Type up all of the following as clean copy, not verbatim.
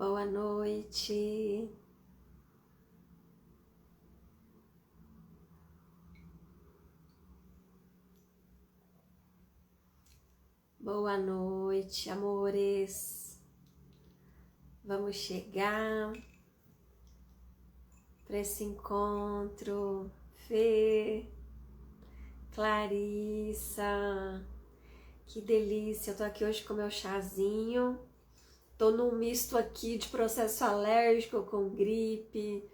Boa noite. Boa noite, amores. Vamos chegar para esse encontro. Fê, Clarissa, que delícia. Eu tô aqui hoje com meu chazinho. Tô num misto aqui de processo alérgico com gripe.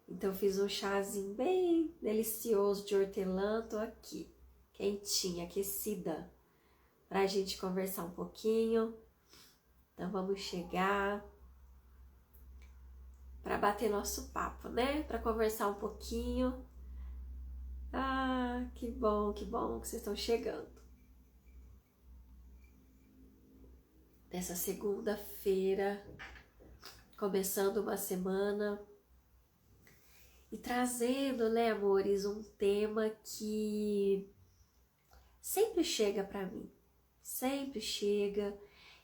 Então fiz um chazinho bem delicioso de hortelã. Tô aqui, quentinha, aquecida, pra gente conversar um pouquinho. Então vamos chegar para bater nosso papo, né? Para conversar um pouquinho. Ah, que bom que vocês estão chegando. Nessa segunda-feira, começando uma semana e trazendo, né, amores, um tema que sempre chega para mim. Sempre chega.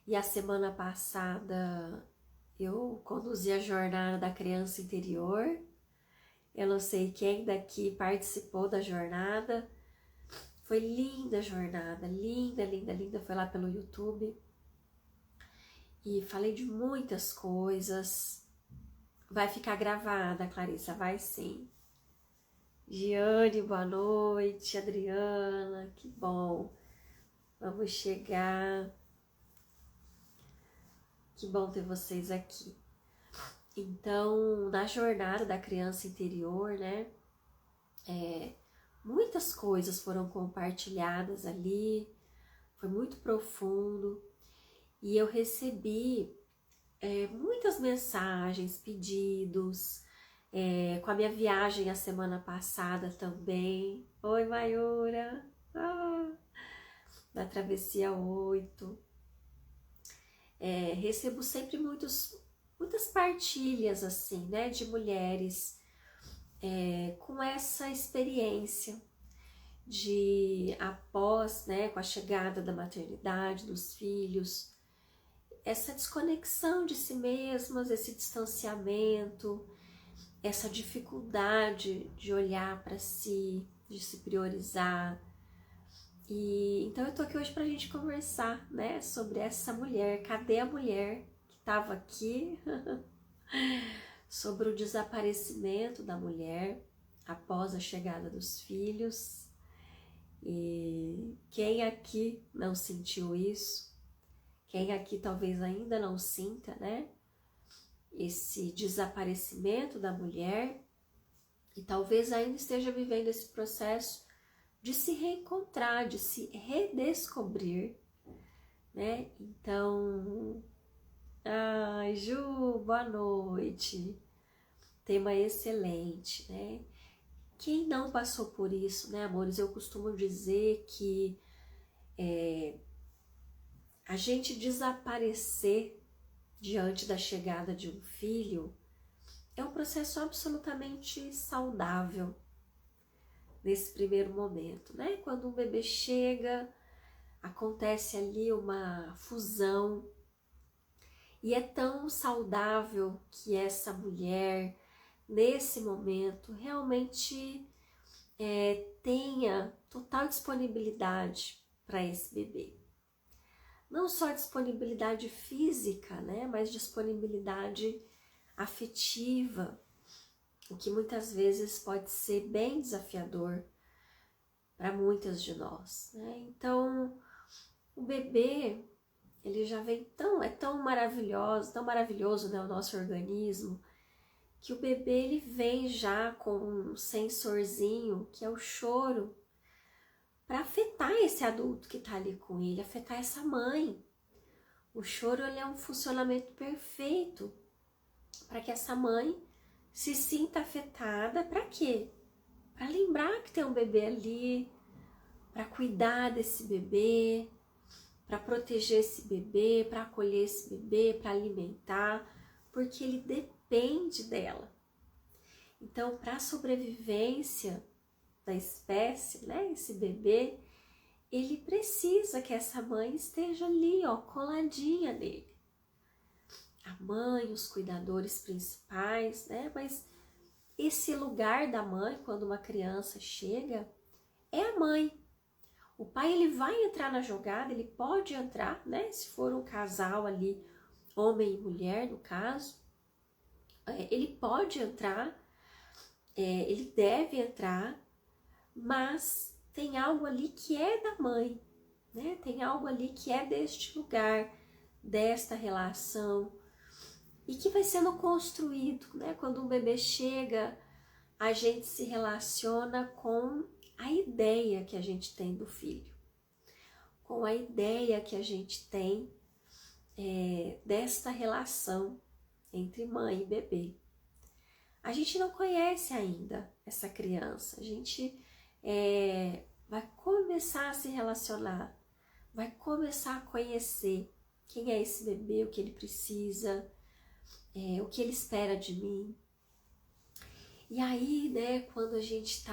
E a semana passada eu conduzi a jornada da criança interior. Eu não sei quem daqui participou da jornada. Foi linda a jornada, linda, linda, linda. Foi lá pelo YouTube. E falei de muitas coisas. Vai ficar gravada, Clarissa, vai sim. Giane, boa noite. Adriana, que bom. Vamos chegar. Que bom ter vocês aqui. Então, na jornada da criança interior, né? Muitas coisas foram compartilhadas ali, foi muito profundo e eu recebi muitas mensagens, pedidos, com a minha viagem a semana passada também. Oi, Mayura! Da Travessia 8. Recebo sempre muitas partilhas assim, né, de mulheres com essa experiência de após, né, com a chegada da maternidade, dos filhos, essa desconexão de si mesmas, esse distanciamento, essa dificuldade de olhar para si, de se priorizar. E então eu tô aqui hoje pra gente conversar, né, sobre essa mulher. Cadê a mulher que estava aqui? Sobre o desaparecimento da mulher após a chegada dos filhos. E quem aqui não sentiu isso? Quem aqui talvez ainda não sinta, né? Esse desaparecimento da mulher e talvez ainda esteja vivendo esse processo de se reencontrar, de se redescobrir, né? Então, ai, Ju, boa noite. Tema excelente, né? Quem não passou por isso, né, amores? Eu costumo dizer que a gente desaparecer diante da chegada de um filho é um processo absolutamente saudável nesse primeiro momento, né? Quando um bebê chega, acontece ali uma fusão e é tão saudável que essa mulher, nesse momento, realmente tenha total disponibilidade para esse bebê. Não só disponibilidade física, né, mas disponibilidade afetiva, o que muitas vezes pode ser bem desafiador para muitas de nós, né? Então, o bebê, ele já vem tão maravilhoso, né, o nosso organismo, que o bebê ele vem já com um sensorzinho, que é o choro, para afetar esse adulto que está ali com ele, afetar essa mãe. O choro ele é um funcionamento perfeito para que essa mãe se sinta afetada. Para quê? Para lembrar que tem um bebê ali, para cuidar desse bebê, para proteger esse bebê, para acolher esse bebê, para alimentar, porque ele depende dela. Então, para a sobrevivência da espécie, né, esse bebê, ele precisa que essa mãe esteja ali, ó, coladinha nele. a mãe, os cuidadores principais, né? Mas esse lugar da mãe, quando uma criança chega, é a mãe. O pai, ele vai entrar na jogada, ele pode entrar, né? Se for um casal ali, homem e mulher, no caso, ele pode entrar, ele deve entrar, mas tem algo ali que é da mãe, né? Tem algo ali que é deste lugar, desta relação, e que vai sendo construído, né? Quando um bebê chega, a gente se relaciona com a ideia que a gente tem do filho, com a ideia que a gente tem desta relação entre mãe e bebê. A gente não conhece ainda essa criança, a gente vai começar a se relacionar, vai começar a conhecer quem é esse bebê, o que ele precisa, o que ele espera de mim. E aí, né, quando a gente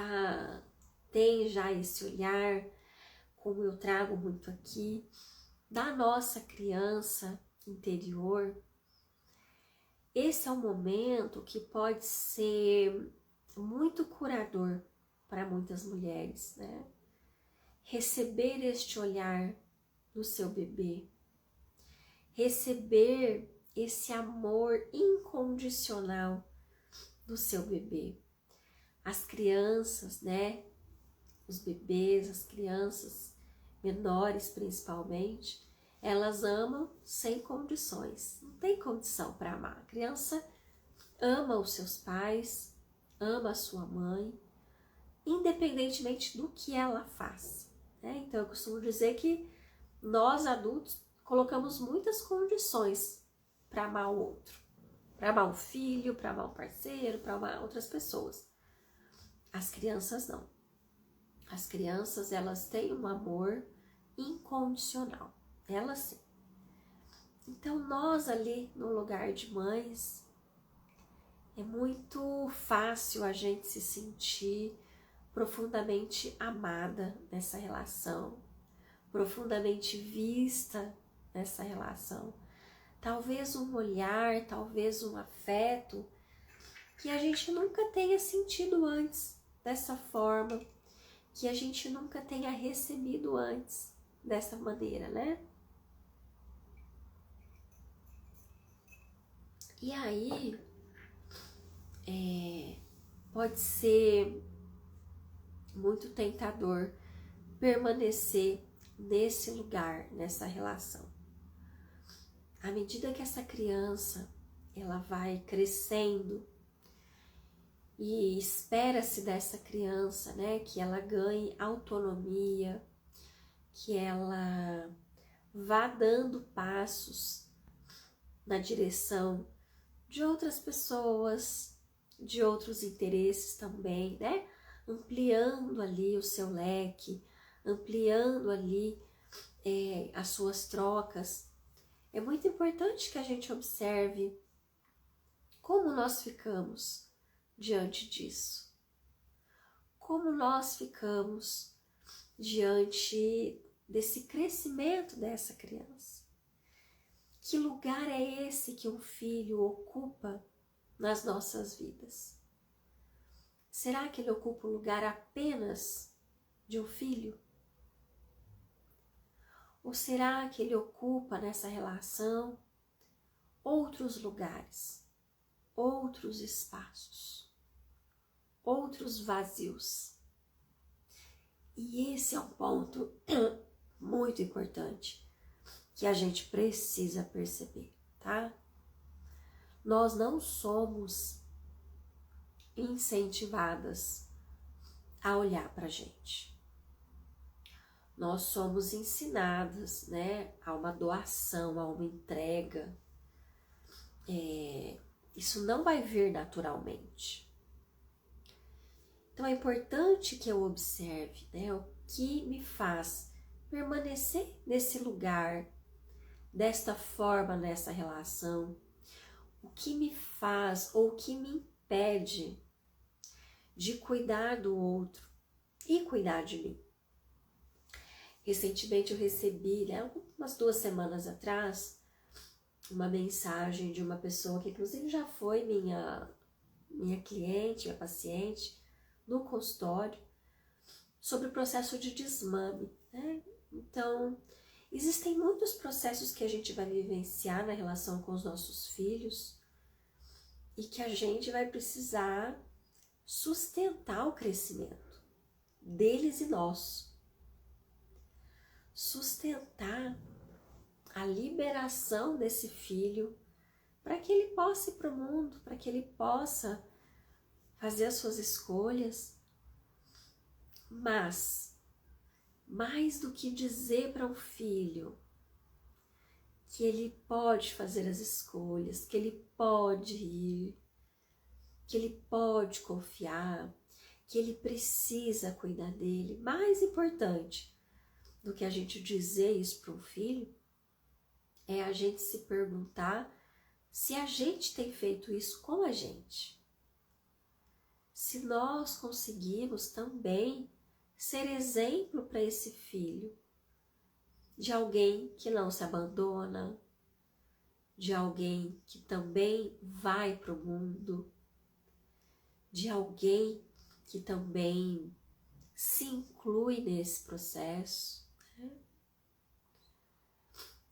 tem já esse olhar, como eu trago muito aqui, da nossa criança interior, esse é um momento que pode ser muito curador para muitas mulheres, né? Receber este olhar do seu bebê, receber esse amor incondicional do seu bebê. As crianças, né? Os bebês, as crianças menores principalmente, elas amam sem condições. Não tem condição para amar. A criança ama os seus pais, ama a sua mãe, independentemente do que ela faz, né? Então eu costumo dizer que nós adultos colocamos muitas condições para amar o outro, para amar um filho, para amar um parceiro, para amar outras pessoas. As crianças não. As crianças, elas têm um amor incondicional, elas sim. Então nós ali no lugar de mães, é muito fácil a gente se sentir profundamente amada nessa relação, profundamente vista nessa relação. Talvez um olhar, talvez um afeto que a gente nunca tenha sentido antes dessa forma, que a gente nunca tenha recebido antes dessa maneira, né? E aí, pode ser muito tentador permanecer nesse lugar, nessa relação. À medida que essa criança, ela vai crescendo, e espera-se dessa criança, né, que ela ganhe autonomia, que ela vá dando passos na direção de outras pessoas, de outros interesses também, né? Ampliando ali o seu leque, ampliando ali as suas trocas. É muito importante que a gente observe como nós ficamos diante disso. Como nós ficamos diante desse crescimento dessa criança. Que lugar é esse que um filho ocupa nas nossas vidas? Será que ele ocupa o lugar apenas de um filho? Ou será que ele ocupa nessa relação outros lugares, outros espaços, outros vazios? E esse é um ponto muito importante que a gente precisa perceber, tá? Nós não somos incentivadas a olhar pra gente. Nós somos ensinadas, né, a uma doação, a uma entrega. Isso não vai vir naturalmente. Então é importante que eu observe, né, o que me faz permanecer nesse lugar, desta forma, nessa relação, o que me faz ou o que me impede de cuidar do outro e cuidar de mim. Recentemente eu recebi, né, umas 2 semanas atrás, uma mensagem de uma pessoa que inclusive já foi minha cliente, minha paciente, no consultório, sobre o processo de desmame, né? Então, existem muitos processos que a gente vai vivenciar na relação com os nossos filhos e que a gente vai precisar sustentar o crescimento deles e nosso. Sustentar a liberação desse filho para que ele possa ir para o mundo, para que ele possa fazer as suas escolhas. Mas, mais do que dizer para um filho que ele pode fazer as escolhas, que ele pode ir, que ele pode confiar, que ele precisa cuidar dele, mais importante do que a gente dizer isso para um filho, é a gente se perguntar se a gente tem feito isso com a gente. Se nós conseguimos também ser exemplo para esse filho de alguém que não se abandona, de alguém que também vai para o mundo, de alguém que também se inclui nesse processo.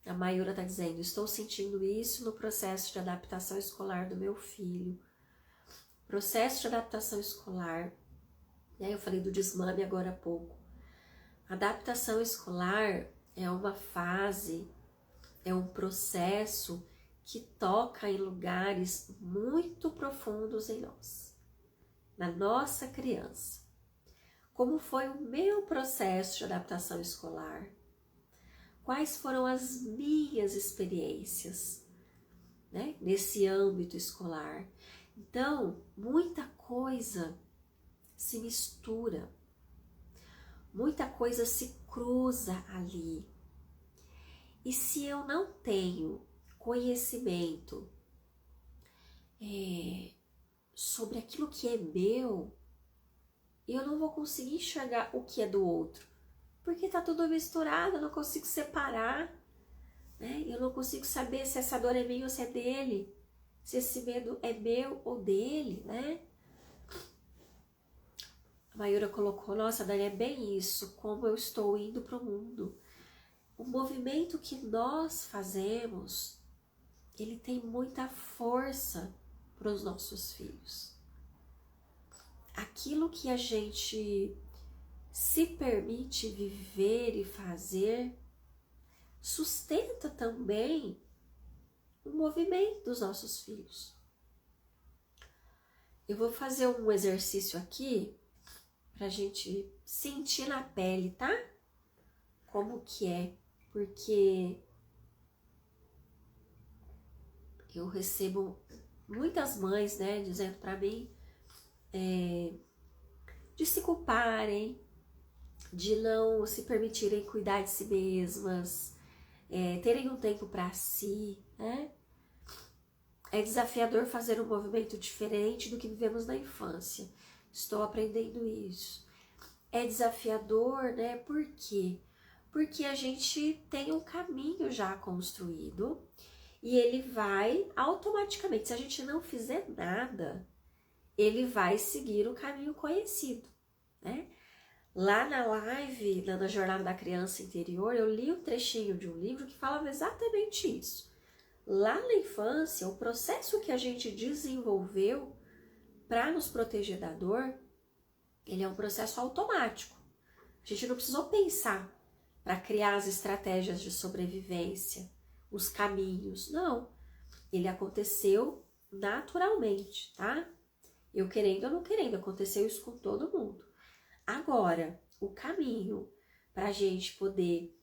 A Mayura está dizendo, estou sentindo isso no processo de adaptação escolar do meu filho. Processo de adaptação escolar, né? Eu falei do desmame agora há pouco. Adaptação escolar é uma fase, é um processo que toca em lugares muito profundos em nós, na nossa criança. Como foi o meu processo de adaptação escolar? Quais foram as minhas experiências, né, nesse âmbito escolar? Então, muita coisa se mistura, muita coisa se cruza ali. E se eu não tenho conhecimento sobre aquilo que é meu, eu não vou conseguir enxergar o que é do outro, porque tá tudo misturado, eu não consigo separar, né? Eu não consigo saber se essa dor é minha ou se é dele, se esse medo é meu ou dele, né? A Mayura colocou, nossa, Dani, é bem isso, como eu estou indo para o mundo. O movimento que nós fazemos, ele tem muita força para os nossos filhos. Aquilo que a gente se permite viver e fazer, sustenta também o movimento dos nossos filhos. Eu vou fazer um exercício aqui pra gente sentir na pele, tá? Como que é, porque eu recebo muitas mães, né, dizendo pra mim de se culparem, de não se permitirem cuidar de si mesmas, terem um tempo para si, né? É desafiador fazer um movimento diferente do que vivemos na infância. Estou aprendendo isso. É desafiador, né? Por quê? Porque a gente tem um caminho já construído e ele vai automaticamente, se a gente não fizer nada, ele vai seguir o caminho conhecido, né? Lá na live, na Jornada da Criança Interior, eu li um trechinho de um livro que falava exatamente isso. Lá na infância, o processo que a gente desenvolveu para nos proteger da dor, ele é um processo automático. A gente não precisou pensar para criar as estratégias de sobrevivência, os caminhos. Não, ele aconteceu naturalmente, tá? Eu querendo ou não querendo, aconteceu isso com todo mundo. Agora, o caminho para a gente poder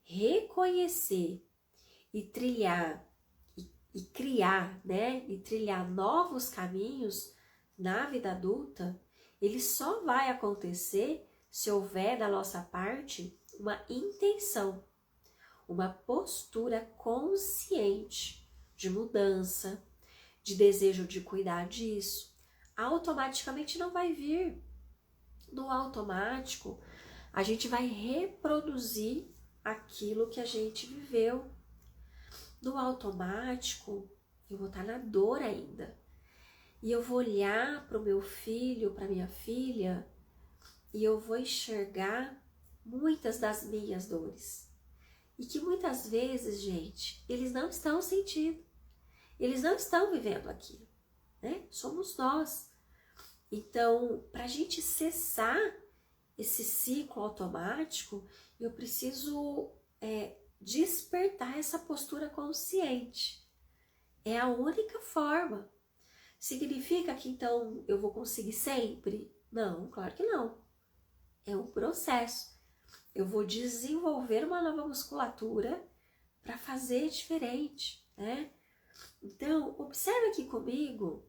reconhecer e trilhar e criar, né? E trilhar novos caminhos na vida adulta, ele só vai acontecer se houver da nossa parte uma intenção, uma postura consciente de mudança, de desejo de cuidar disso. Automaticamente não vai vir. No automático, a gente vai reproduzir aquilo que a gente viveu. no automático, eu vou estar na dor ainda. E eu vou olhar para o meu filho, para minha filha, e eu vou enxergar muitas das minhas dores. E que muitas vezes, gente, eles não estão sentindo. Eles não estão vivendo aquilo, né? Somos nós. Então, para a gente cessar esse ciclo automático, eu preciso despertar essa postura consciente. É a única forma. Significa que então eu vou conseguir sempre? Não, claro que não. É um processo. Eu vou desenvolver uma nova musculatura para fazer diferente, né? Então, observe aqui comigo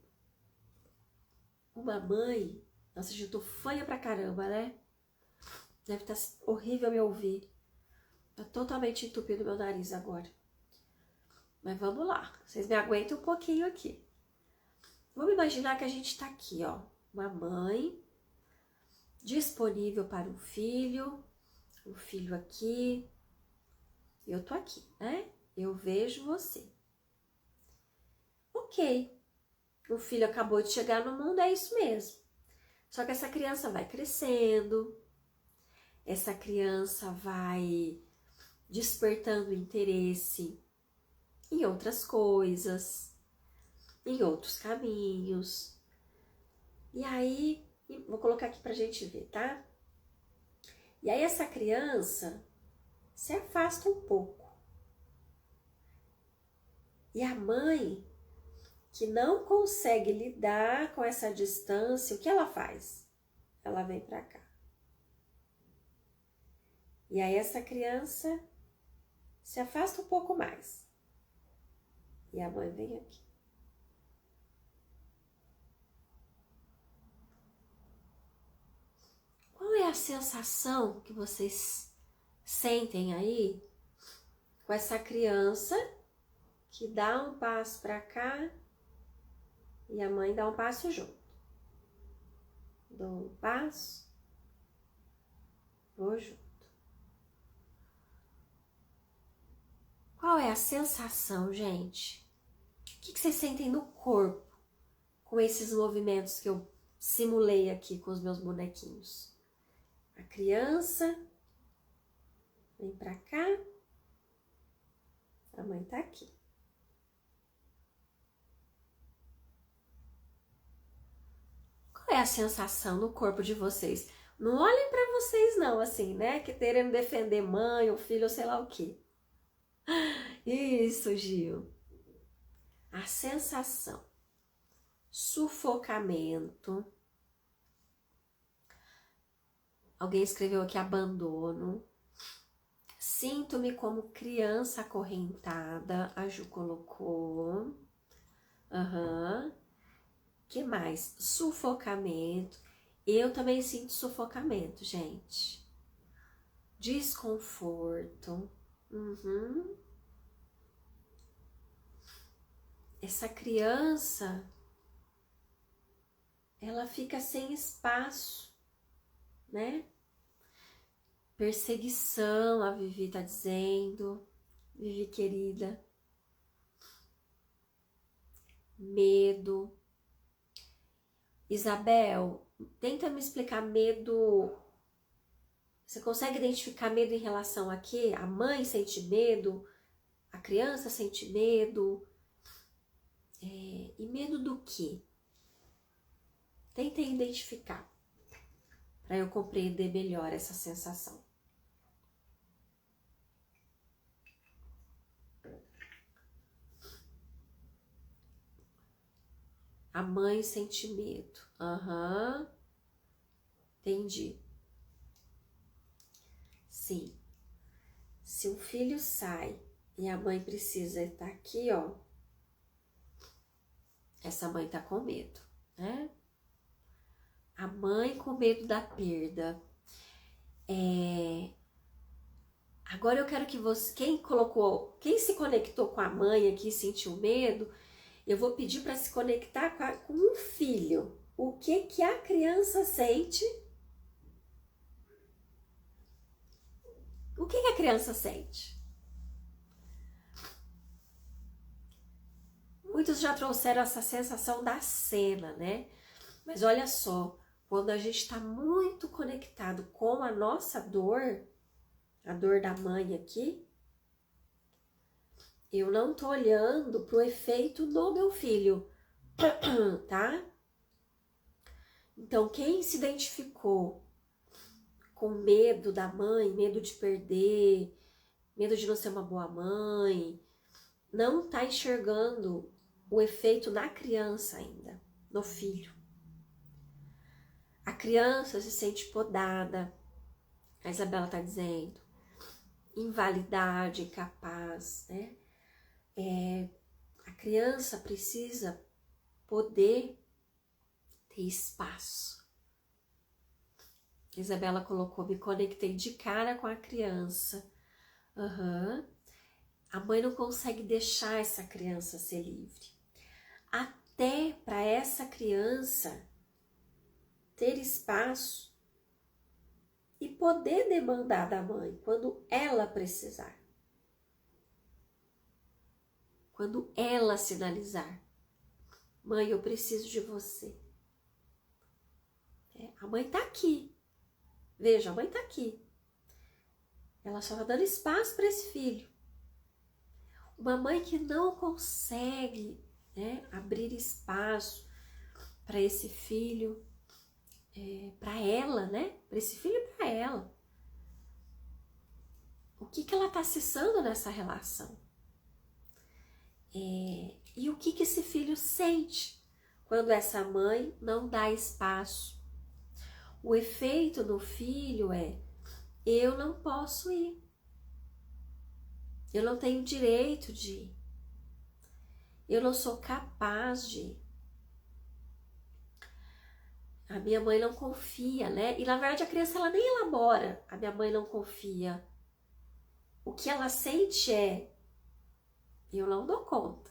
uma mãe. Nossa, eu tô fanha pra caramba, né? Deve estar horrível me ouvir. Tá totalmente entupido meu nariz agora. Mas vamos lá. Vocês me aguentam um pouquinho aqui. Vamos imaginar que a gente tá aqui, ó. Uma mãe disponível para um filho aqui. Eu tô aqui, né? Eu vejo você. Ok. O filho acabou de chegar no mundo, é isso mesmo. Só que essa criança vai crescendo, essa criança vai despertando interesse em outras coisas, em outros caminhos. E aí, vou colocar aqui pra gente ver, tá? E aí essa criança se afasta um pouco. E a mãe, que não consegue lidar com essa distância, o que ela faz? Ela vem pra cá. E aí essa criança se afasta um pouco mais. E a mãe vem aqui. Qual é a sensação que vocês sentem aí com essa criança que dá um passo para cá e a mãe dá um passo junto? Dou um passo, vou junto. Qual é a sensação, gente? O que vocês sentem no corpo com esses movimentos que eu simulei aqui com os meus bonequinhos? A criança vem pra cá, a mãe tá aqui. Qual é a sensação no corpo de vocês? Não olhem pra vocês não, assim, né? Que querendo defender mãe ou filho ou sei lá o quê. Isso, Gil. A sensação. Sufocamento. Alguém escreveu aqui abandono. Sinto-me como criança acorrentada. A Ju colocou. Que mais? Sufocamento. Eu também sinto sufocamento, gente. Desconforto. Essa criança, ela fica sem espaço, né? Perseguição, a Vivi tá dizendo. Vivi querida. Medo. Isabel, tenta me explicar medo. Você consegue identificar medo em relação a quê? A mãe sente medo? A criança sente medo? E medo do quê? Tentem identificar, para eu compreender melhor essa sensação. A mãe sente medo. Entendi. Sim. Se um filho sai e a mãe precisa estar aqui, ó, essa mãe tá com medo, né? A mãe com medo da perda. Agora eu quero que você, quem se conectou com a mãe aqui e sentiu medo, eu vou pedir para se conectar com um filho. O que a criança sente? O que a criança sente? Muitos já trouxeram essa sensação da cena, né? Mas olha só, quando a gente está muito conectado com a nossa dor, a dor da mãe aqui, eu não tô olhando pro efeito do meu filho, tá? Então, quem se identificou com medo da mãe, medo de perder, medo de não ser uma boa mãe, não tá enxergando o efeito na criança ainda, no filho. A criança se sente podada, a Isabela tá dizendo, invalidade, incapaz, né? A criança precisa poder ter espaço. A Isabela colocou, me conectei de cara com a criança. A mãe não consegue deixar essa criança ser livre. Até para essa criança ter espaço e poder demandar da mãe quando ela precisar. Quando ela sinalizar, mãe, eu preciso de você. A mãe tá aqui. Veja, a mãe tá aqui. Ela só tá dando espaço para esse filho. Uma mãe que não consegue, né, abrir espaço para esse filho, para ela, né? Para esse filho e para ela. O que ela tá acessando nessa relação? E o que esse filho sente quando essa mãe não dá espaço? O efeito no filho é, eu não posso ir. Eu não tenho direito de ir. Eu não sou capaz de ir. A minha mãe não confia, né? E na verdade a criança ela nem elabora. A minha mãe não confia. O que ela sente é, eu não dou conta.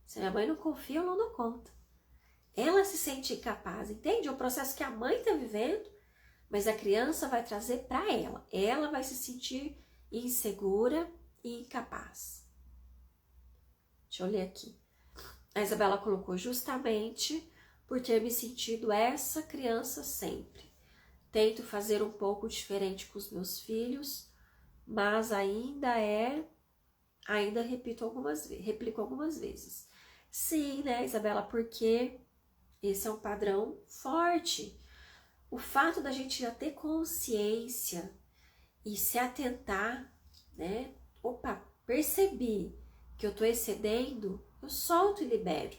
Se a minha mãe não confia, eu não dou conta. Ela se sente incapaz, entende? É um processo que a mãe está vivendo, mas a criança vai trazer para ela. Ela vai se sentir insegura e incapaz. Deixa eu ler aqui. A Isabela colocou justamente por ter me sentido essa criança sempre. Tento fazer um pouco diferente com os meus filhos, mas ainda replico algumas vezes. Sim, né, Isabela, porque esse é um padrão forte. O fato da gente já ter consciência e se atentar, né? Opa, percebi que eu tô excedendo, eu solto e libero,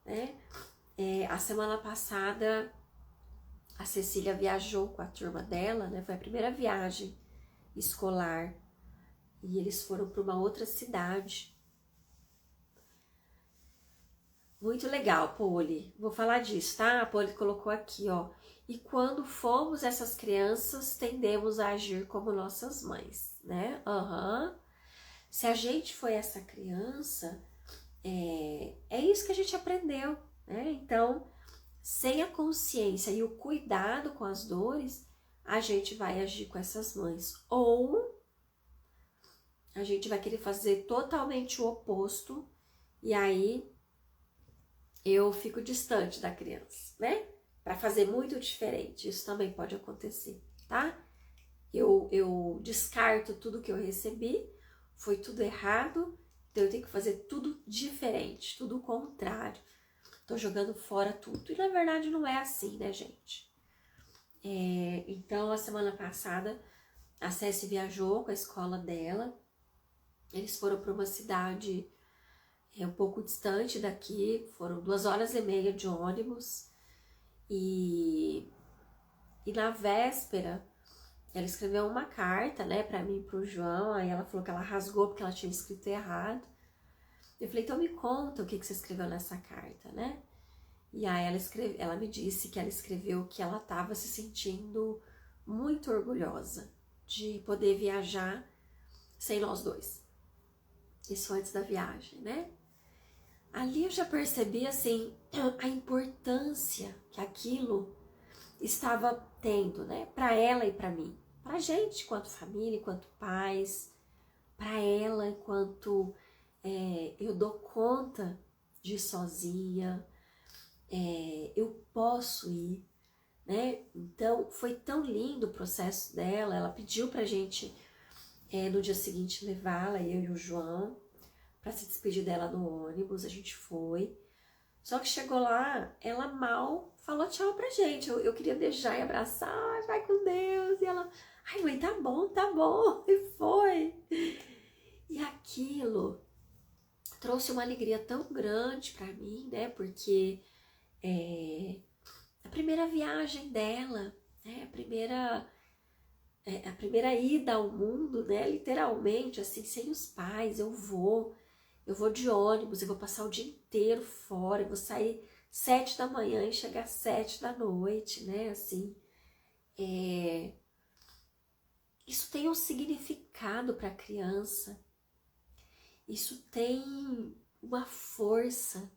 né? A semana passada, a Cecília viajou com a turma dela, né? Foi a primeira viagem escolar e eles foram para uma outra cidade. Muito legal, Poli. Vou falar disso, tá? A Poli colocou aqui, ó. E quando fomos essas crianças, tendemos a agir como nossas mães, né? Se a gente foi essa criança, é isso que a gente aprendeu, né? Então, sem a consciência e o cuidado com as dores, a gente vai agir com essas mães. Ou a gente vai querer fazer totalmente o oposto e aí eu fico distante da criança, né? Para fazer muito diferente. Isso também pode acontecer, tá? Eu descarto tudo que eu recebi, foi tudo errado, então eu tenho que fazer tudo diferente, tudo o contrário. Tô jogando fora tudo. E na verdade não é assim, né, gente? Então, a semana passada, a Ceci viajou com a escola dela. Eles foram para uma cidade um pouco distante daqui, foram 2h30 de ônibus. E na véspera, ela escreveu uma carta, né, pra mim e pro João. Aí ela falou que ela rasgou porque ela tinha escrito errado. Eu falei, então me conta o que você escreveu nessa carta, né? E aí ela me disse que ela escreveu que ela estava se sentindo muito orgulhosa de poder viajar sem nós dois. Isso antes da viagem, né? Ali eu já percebi, assim, a importância que aquilo estava tendo, né? Para ela e para mim. Pra gente, enquanto família, enquanto pais. Para ela, enquanto eu dou conta de ir sozinha, eu posso ir, né? Então foi tão lindo o processo dela. Ela pediu pra gente no dia seguinte levá-la, eu e o João, para se despedir dela no ônibus. A gente foi. Só que chegou lá, ela mal falou tchau pra gente. Eu queria beijar e abraçar, ai, vai com Deus. E ela, ai mãe, tá bom, tá bom. E foi. E aquilo trouxe uma alegria tão grande pra mim, né? Porque a primeira viagem dela, né? A primeira ida ao mundo, né? Literalmente, assim, sem os pais. Eu vou de ônibus, eu vou passar o dia inteiro fora, eu vou sair 7 da manhã e chegar às 7 da noite, né? Assim, isso tem um significado para a criança, isso tem uma força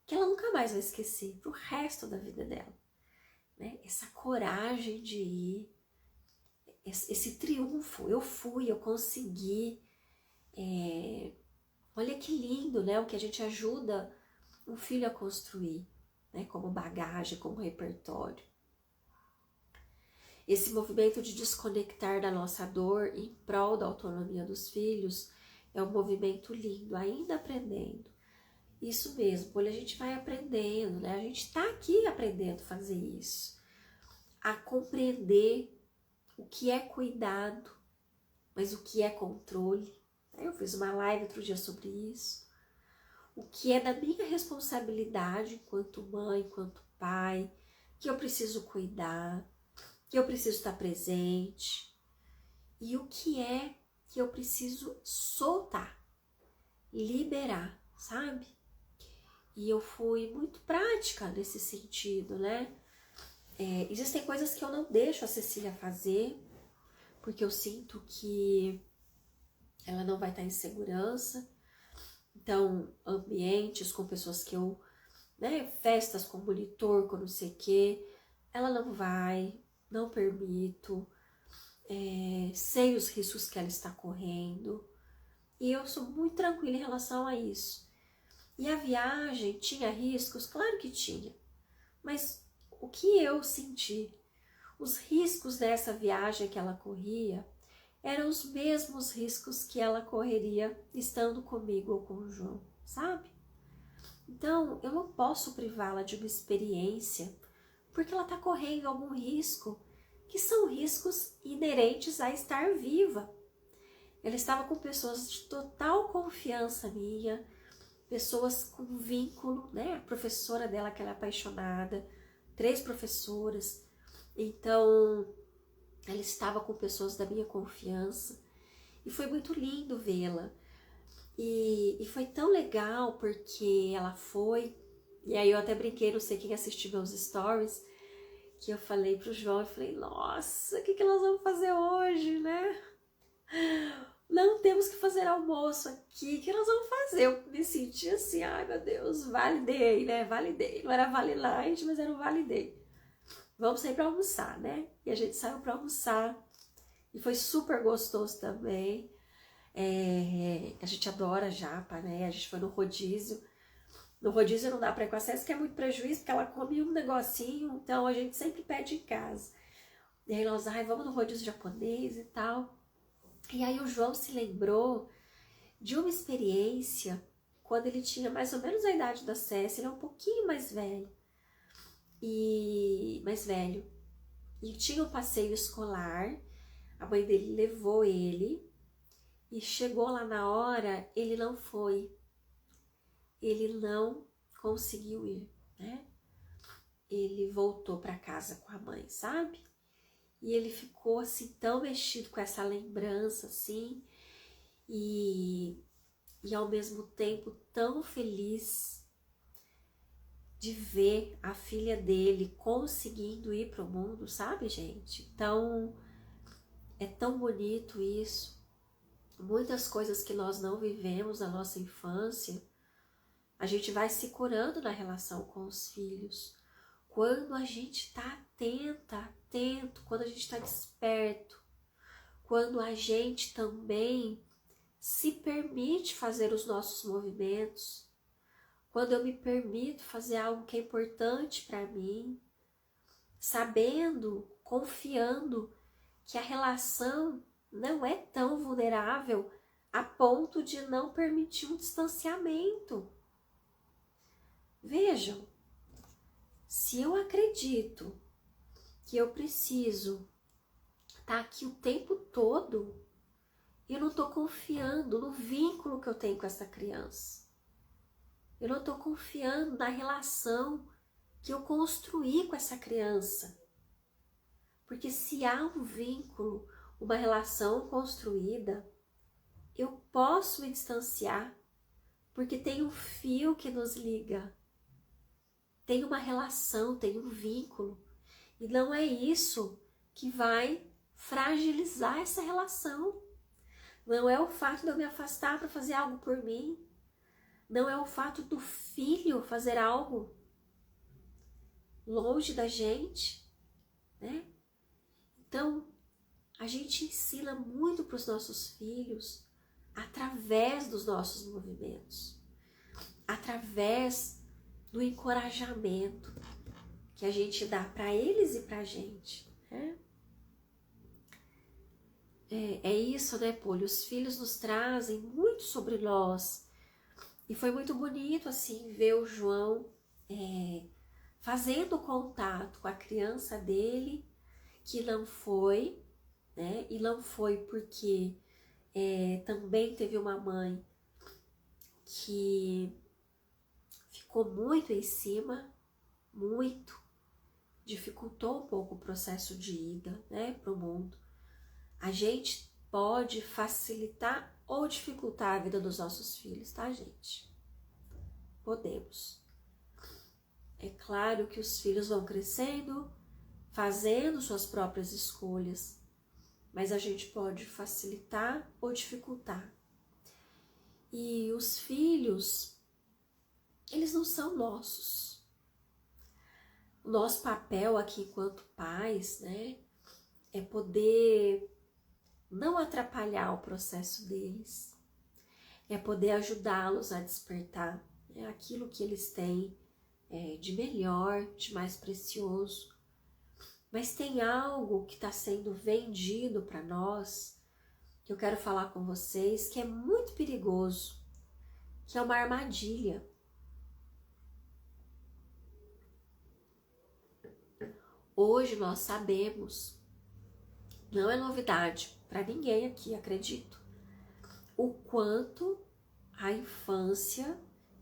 que ela nunca mais vai esquecer pro resto da vida dela, né? Essa coragem de ir, esse triunfo, eu fui, eu consegui. Olha que lindo, né? O que a gente ajuda um filho a construir, né? Como bagagem, como repertório. Esse movimento de desconectar da nossa dor em prol da autonomia dos filhos é um movimento lindo, ainda aprendendo. Isso mesmo, olha, a gente vai aprendendo, né? A gente está aqui aprendendo a fazer isso, a compreender o que é cuidado, mas o que é controle. Eu fiz uma live outro dia sobre isso. O que é da minha responsabilidade enquanto mãe, enquanto pai, que eu preciso cuidar, que eu preciso estar presente, e o que é que eu preciso soltar, liberar, sabe? E eu fui muito prática nesse sentido, né? Existem coisas que eu não deixo a Cecília fazer, porque eu sinto que ela não vai estar em segurança. Então, ambientes com pessoas que eu, né, festas com monitor, com não sei o quê, ela não vai, não permito, sei os riscos que ela está correndo, e eu sou muito tranquila em relação a isso. E a viagem tinha riscos? Claro que tinha, mas o que eu senti, os riscos dessa viagem que ela corria, eram os mesmos riscos que ela correria estando comigo ou com o João, sabe? Então, eu não posso privá-la de uma experiência porque ela está correndo algum risco, que são riscos inerentes a estar viva. Ela estava com pessoas de total confiança minha, pessoas com vínculo, né? A professora dela que ela é apaixonada, 3 professoras. Então, ela estava com pessoas da minha confiança e foi muito lindo vê-la. E foi tão legal porque ela foi, e aí eu até brinquei, não sei quem assistiu meus stories, que eu falei pro João, eu falei, nossa, o que nós vamos fazer hoje, né? Não temos que fazer almoço aqui, o que nós vamos fazer? Eu me senti assim, ai meu Deus, validei, né? Validei, não era vale light, mas era um validei. Vamos sair para almoçar, né? E a gente saiu para almoçar e foi super gostoso também. A gente adora japa, né? A gente foi no rodízio. No rodízio não dá para ir com a César, que é muito prejuízo, porque ela come um negocinho, então a gente sempre pede em casa. E aí nós, vamos no rodízio japonês e tal. E aí o João se lembrou de uma experiência quando ele tinha mais ou menos a idade da Cécia, ele é um pouquinho mais velho. E tinha um passeio escolar, a mãe dele levou ele, e chegou lá na hora, ele não foi, ele não conseguiu ir, né? Ele voltou para casa com a mãe, sabe? E ele ficou assim tão mexido com essa lembrança, assim, e ao mesmo tempo tão feliz de ver a filha dele conseguindo ir para o mundo, sabe, gente? Então, é tão bonito isso. Muitas coisas que nós não vivemos na nossa infância, a gente vai se curando na relação com os filhos. Quando a gente está atento, quando a gente está desperto, quando a gente também se permite fazer os nossos movimentos, quando eu me permito fazer algo que é importante para mim, sabendo, confiando que a relação não é tão vulnerável a ponto de não permitir um distanciamento. Vejam, se eu acredito que eu preciso estar aqui o tempo todo, eu não estou confiando no vínculo que eu tenho com essa criança. Eu não estou confiando na relação que eu construí com essa criança. Porque se há um vínculo, uma relação construída, eu posso me distanciar, porque tem um fio que nos liga. Tem uma relação, tem um vínculo. E não é isso que vai fragilizar essa relação. Não é o fato de eu me afastar para fazer algo por mim. Não é o fato do filho fazer algo longe da gente, né? Então, a gente ensina muito para os nossos filhos através dos nossos movimentos, através do encorajamento que a gente dá para eles e para a gente, né? É isso, né, Polly? Os filhos nos trazem muito sobre nós. E foi muito bonito, assim, ver o João fazendo contato com a criança dele, que não foi, né? E não foi porque também teve uma mãe que ficou muito em cima, muito, dificultou um pouco o processo de ida, né, para o mundo. A gente pode facilitar ou dificultar a vida dos nossos filhos, tá, gente? Podemos. É claro que os filhos vão crescendo, fazendo suas próprias escolhas, mas a gente pode facilitar ou dificultar. E os filhos, eles não são nossos. O nosso papel aqui enquanto pais, né, é poder não atrapalhar o processo deles, é poder ajudá-los a despertar, né, aquilo que eles têm de melhor, de mais precioso. Mas tem algo que está sendo vendido para nós, que eu quero falar com vocês, que é muito perigoso, que é uma armadilha. Hoje nós sabemos, não é novidade para ninguém aqui, acredito, o quanto a infância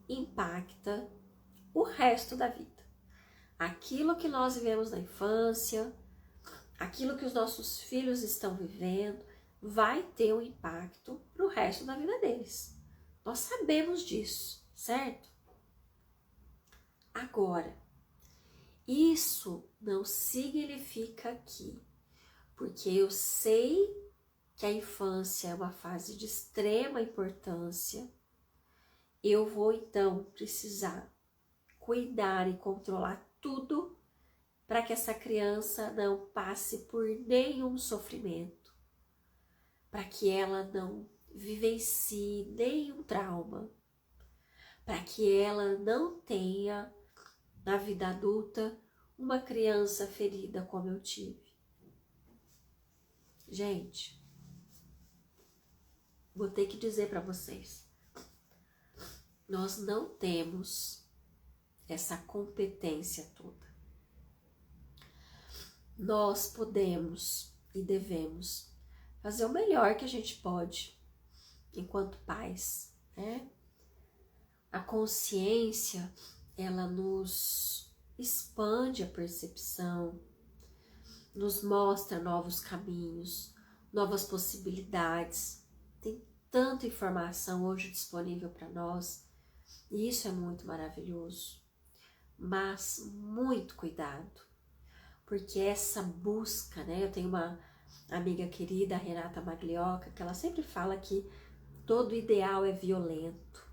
impacta o resto da vida. Aquilo que nós vivemos na infância, aquilo que os nossos filhos estão vivendo, vai ter um impacto no resto da vida deles. Nós sabemos disso, certo? Agora, isso não significa que, porque eu sei que a infância é uma fase de extrema importância, eu vou então precisar cuidar e controlar tudo para que essa criança não passe por nenhum sofrimento, para que ela não vivencie nenhum trauma, para que ela não tenha na vida adulta uma criança ferida como eu tive. Gente, vou ter que dizer para vocês, nós não temos essa competência toda. Nós podemos e devemos fazer o melhor que a gente pode enquanto pais, né? A consciência, ela nos expande a percepção, nos mostra novos caminhos, novas possibilidades. Tem tanta informação hoje disponível para nós e isso é muito maravilhoso. Mas muito cuidado, porque essa busca, né? Eu tenho uma amiga querida, a Renata Maglioca, que ela sempre fala que todo ideal é violento.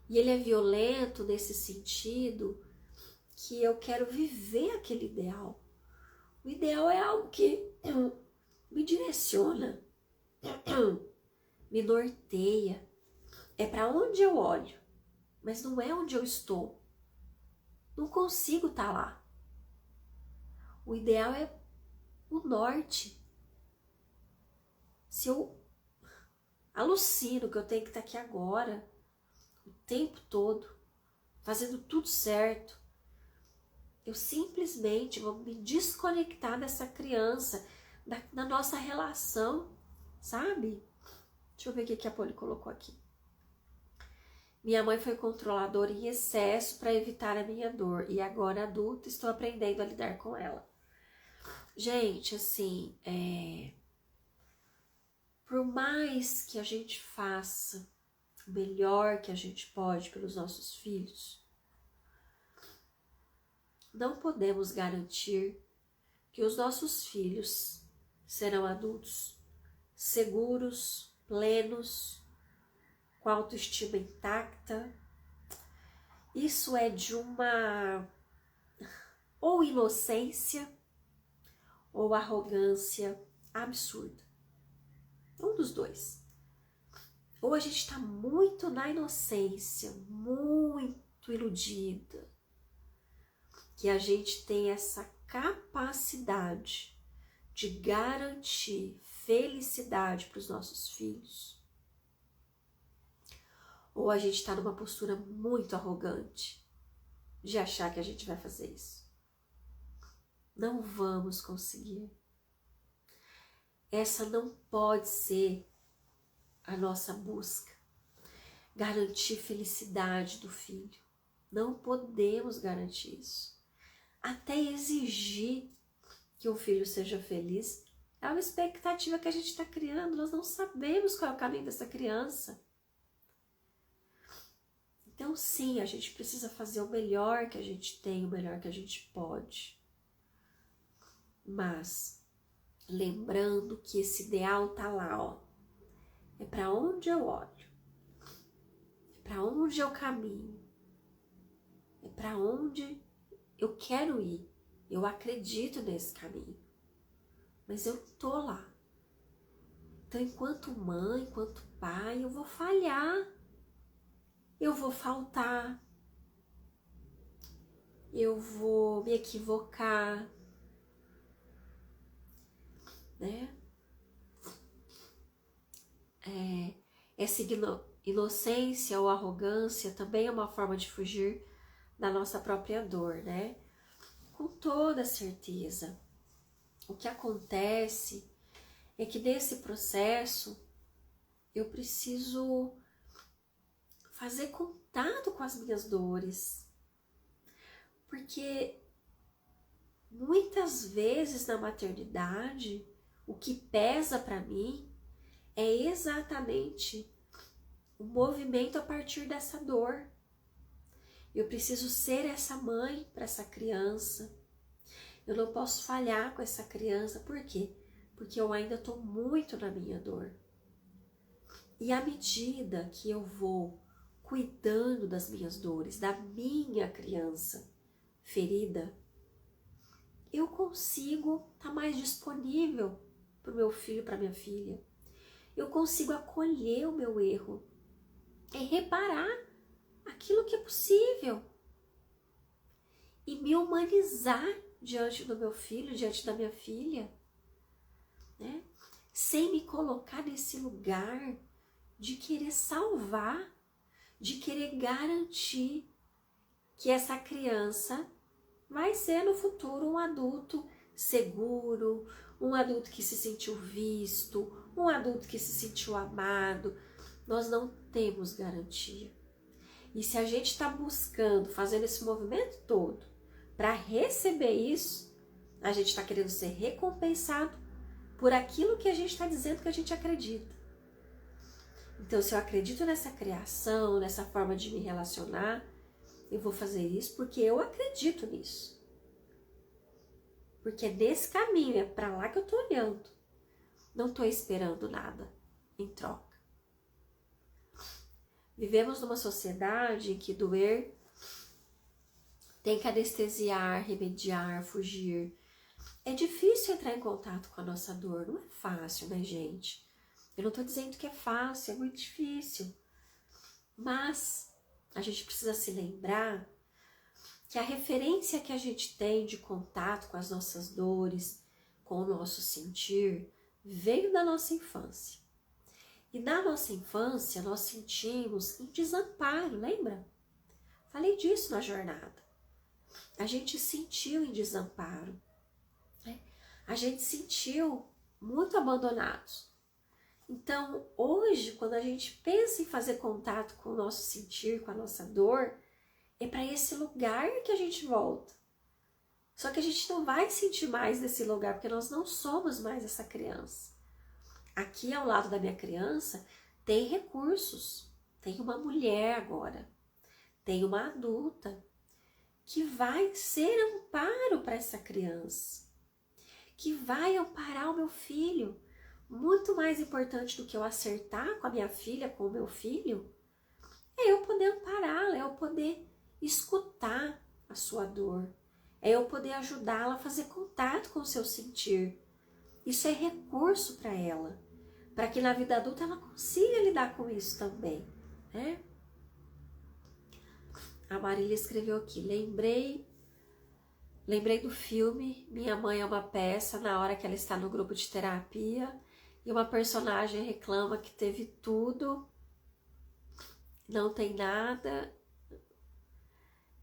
E ele é violento nesse sentido que eu quero viver aquele ideal. O ideal é algo que me direciona, me norteia, é para onde eu olho. mas não é onde eu estou. Não consigo estar lá. O ideal é o norte. Se eu alucino que eu tenho que estar aqui agora, o tempo todo, fazendo tudo certo, eu simplesmente vou me desconectar dessa criança, da nossa relação, sabe? Deixa eu ver o que a Polly colocou aqui. Minha mãe foi controladora em excesso para evitar a minha dor e agora adulta estou aprendendo a lidar com ela. Gente, assim, por mais que a gente faça o melhor que a gente pode pelos nossos filhos, não podemos garantir que os nossos filhos serão adultos seguros, plenos, com a autoestima intacta. Isso é de uma ou inocência ou arrogância absurda. Um dos dois. Ou a gente está muito na inocência, muito iludida, que a gente tem essa capacidade de garantir felicidade para os nossos filhos. Ou a gente está numa postura muito arrogante de achar que a gente vai fazer isso. Não vamos conseguir. Essa não pode ser a nossa busca. Garantir felicidade do filho. Não podemos garantir isso. Até exigir que o filho seja feliz é uma expectativa que a gente está criando. Nós não sabemos qual é o caminho dessa criança. Então sim, a gente precisa fazer o melhor que a gente tem, o melhor que a gente pode. Mas lembrando que esse ideal tá lá, ó. É para onde eu olho. É para onde eu caminho. É para onde eu quero ir. Eu acredito nesse caminho. Mas eu tô lá. Então, enquanto mãe, enquanto pai, eu vou falhar. Eu vou faltar. Eu vou me equivocar. Né? Essa inocência ou arrogância também é uma forma de fugir da nossa própria dor, né? Com toda certeza. O que acontece é que nesse processo eu preciso fazer contato com as minhas dores. Porque muitas vezes na maternidade, o que pesa para mim é exatamente o movimento a partir dessa dor. Eu preciso ser essa mãe para essa criança. Eu não posso falhar com essa criança. Por quê? Porque eu ainda estou muito na minha dor. E à medida que eu vou cuidando das minhas dores, da minha criança ferida, eu consigo estar mais disponível para o meu filho, para minha filha. Eu consigo acolher o meu erro e reparar aquilo que é possível e me humanizar diante do meu filho, diante da minha filha, né? Sem me colocar nesse lugar de querer salvar, de querer garantir que essa criança vai ser no futuro um adulto seguro, um adulto que se sentiu visto, um adulto que se sentiu amado. Nós não temos garantia. E se a gente está buscando, fazendo esse movimento todo para receber isso, a gente está querendo ser recompensado por aquilo que a gente está dizendo que a gente acredita. Então, se eu acredito nessa criação, nessa forma de me relacionar, eu vou fazer isso porque eu acredito nisso. Porque é nesse caminho, é para lá que eu estou olhando. Não estou esperando nada em troca. Vivemos numa sociedade em que doer tem que anestesiar, remediar, fugir. É difícil entrar em contato com a nossa dor. Não é fácil, né, gente? Eu não estou dizendo que é fácil, é muito difícil. Mas a gente precisa se lembrar que a referência que a gente tem de contato com as nossas dores, com o nosso sentir, veio da nossa infância. E na nossa infância nós sentimos em desamparo, lembra? Falei disso na jornada. A gente sentiu em desamparo, né? A gente sentiu muito abandonados. Então, hoje, quando a gente pensa em fazer contato com o nosso sentir, com a nossa dor, é para esse lugar que a gente volta. Só que a gente não vai sentir mais nesse lugar, porque nós não somos mais essa criança. Aqui ao lado da minha criança tem recursos, tem uma mulher agora, tem uma adulta que vai ser amparo para essa criança, que vai amparar o meu filho. Muito mais importante do que eu acertar com a minha filha, com o meu filho, é eu poder ampará-la, é eu poder escutar a sua dor, é eu poder ajudá-la a fazer contato com o seu sentir. Isso é recurso para ela, para que na vida adulta ela consiga lidar com isso também, né? A Marília escreveu aqui, lembrei do filme Minha Mãe é uma Peça, na hora que ela está no grupo de terapia, e uma personagem reclama que teve tudo, não tem nada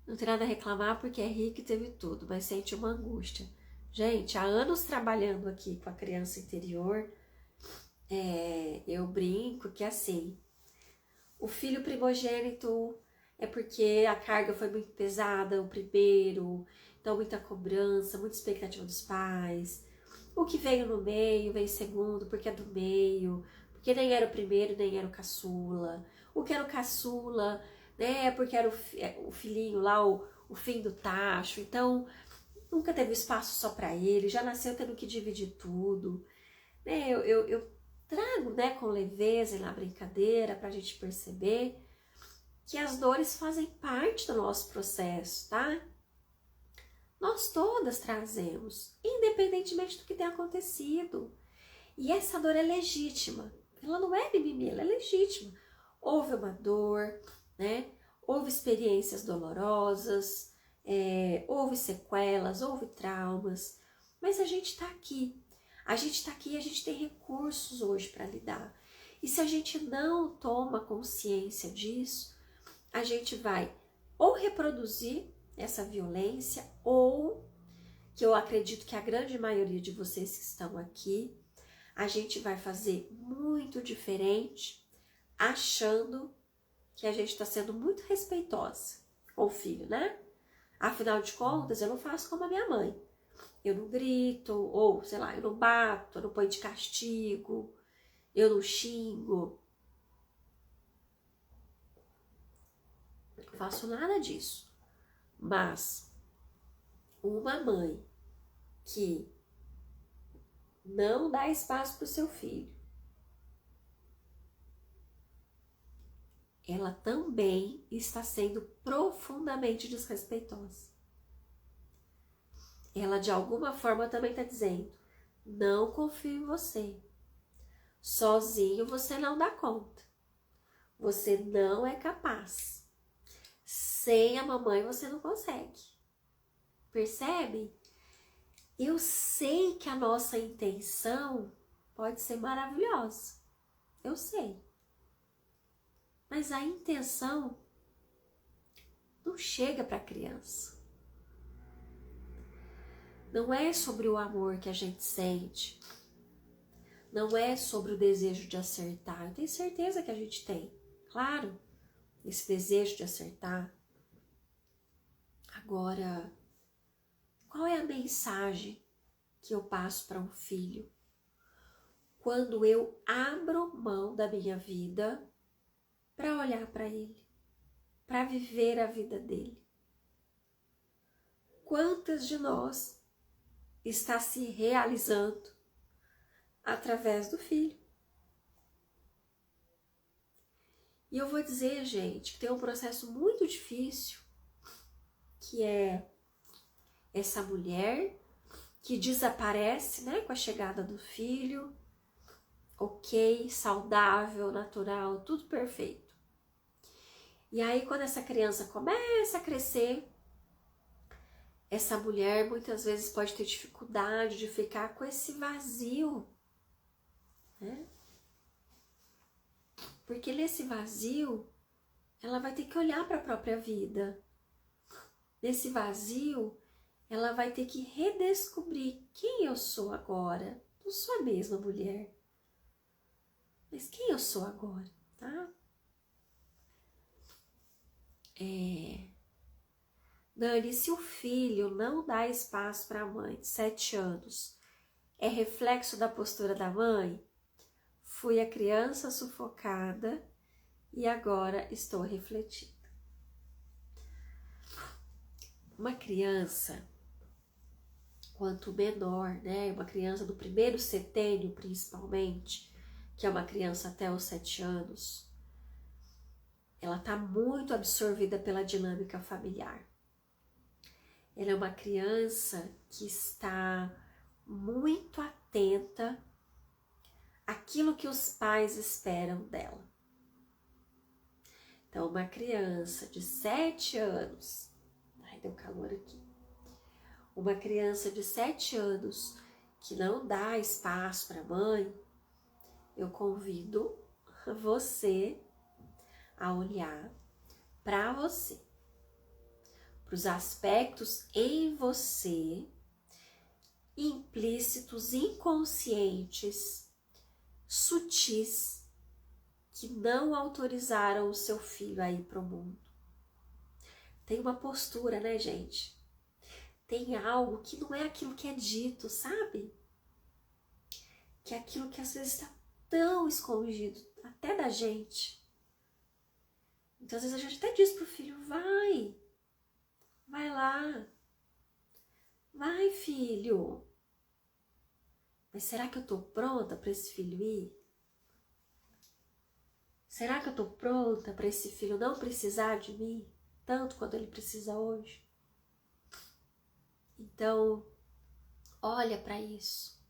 a reclamar porque é rica e teve tudo, mas sente uma angústia. Gente, há anos trabalhando aqui com a criança interior, eu brinco que assim, o filho primogênito é porque a carga foi muito pesada, o primeiro, então muita cobrança, muita expectativa dos pais. O que veio no meio, veio segundo, porque é do meio, porque nem era o primeiro, nem era o caçula. O que era o caçula, né, porque era o filhinho lá, o fim do tacho. Então, nunca teve espaço só para ele, já nasceu tendo que dividir tudo. Né, eu trago, né, com leveza e na brincadeira para a gente perceber que as dores fazem parte do nosso processo, tá? Nós todas trazemos, independentemente do que tenha acontecido. E essa dor é legítima. Ela não é mimimi, ela é legítima. Houve uma dor, né? Houve experiências dolorosas, houve sequelas, houve traumas. Mas a gente está aqui. A gente está aqui e a gente tem recursos hoje para lidar. E se a gente não toma consciência disso, a gente vai ou reproduzir essa violência, ou, que eu acredito que a grande maioria de vocês que estão aqui, a gente vai fazer muito diferente, achando que a gente está sendo muito respeitosa com o filho, né? Afinal de contas, eu não faço como a minha mãe. Eu não grito, ou sei lá, eu não bato, eu não ponho de castigo, eu não xingo. Eu não faço nada disso. Mas uma mãe que não dá espaço para o seu filho, ela também está sendo profundamente desrespeitosa. Ela de alguma forma também está dizendo, não confio em você. Sozinho você não dá conta. Você não é capaz. Sem a mamãe você não consegue. Percebe? Eu sei que a nossa intenção pode ser maravilhosa. Eu sei. Mas a intenção não chega para a criança. Não é sobre o amor que a gente sente. Não é sobre o desejo de acertar. Eu tenho certeza que a gente tem. Claro, esse desejo de acertar. Agora, qual é a mensagem que eu passo para um filho quando eu abro mão da minha vida para olhar para ele, para viver a vida dele? Quantas de nós está se realizando através do filho? E eu vou dizer, gente, que tem um processo muito difícil, que é essa mulher que desaparece, né, com a chegada do filho, ok, saudável, natural, tudo perfeito. E aí, quando essa criança começa a crescer, essa mulher muitas vezes pode ter dificuldade de ficar com esse vazio, né? Porque nesse vazio, ela vai ter que olhar para a própria vida. Nesse vazio, ela vai ter que redescobrir quem eu sou agora. Não sou a mesma mulher, mas quem eu sou agora, tá? Dani, se o filho não dá espaço para a mãe de 7 anos, é reflexo da postura da mãe? Fui a criança sufocada e agora estou refletindo. Uma criança, quanto menor, né? Uma criança do primeiro setênio, principalmente, que é uma criança até os 7 anos, ela está muito absorvida pela dinâmica familiar. Ela é uma criança que está muito atenta àquilo que os pais esperam dela. Então, uma criança de 7 anos, ai, deu calor aqui. Uma criança de 7 anos que não dá espaço para a mãe, eu convido você a olhar para você, para os aspectos em você, implícitos, inconscientes, sutis, que não autorizaram o seu filho a ir para o mundo. Tem uma postura, né, gente? Tem algo que não é aquilo que é dito, sabe? Que é aquilo que às vezes está tão escondido, até da gente. Então, às vezes a gente até diz pro filho, vai lá, vai, filho. Mas será que eu tô pronta para esse filho ir? Será que eu tô pronta para esse filho não precisar de mim tanto quanto ele precisa hoje? Então, olha para isso.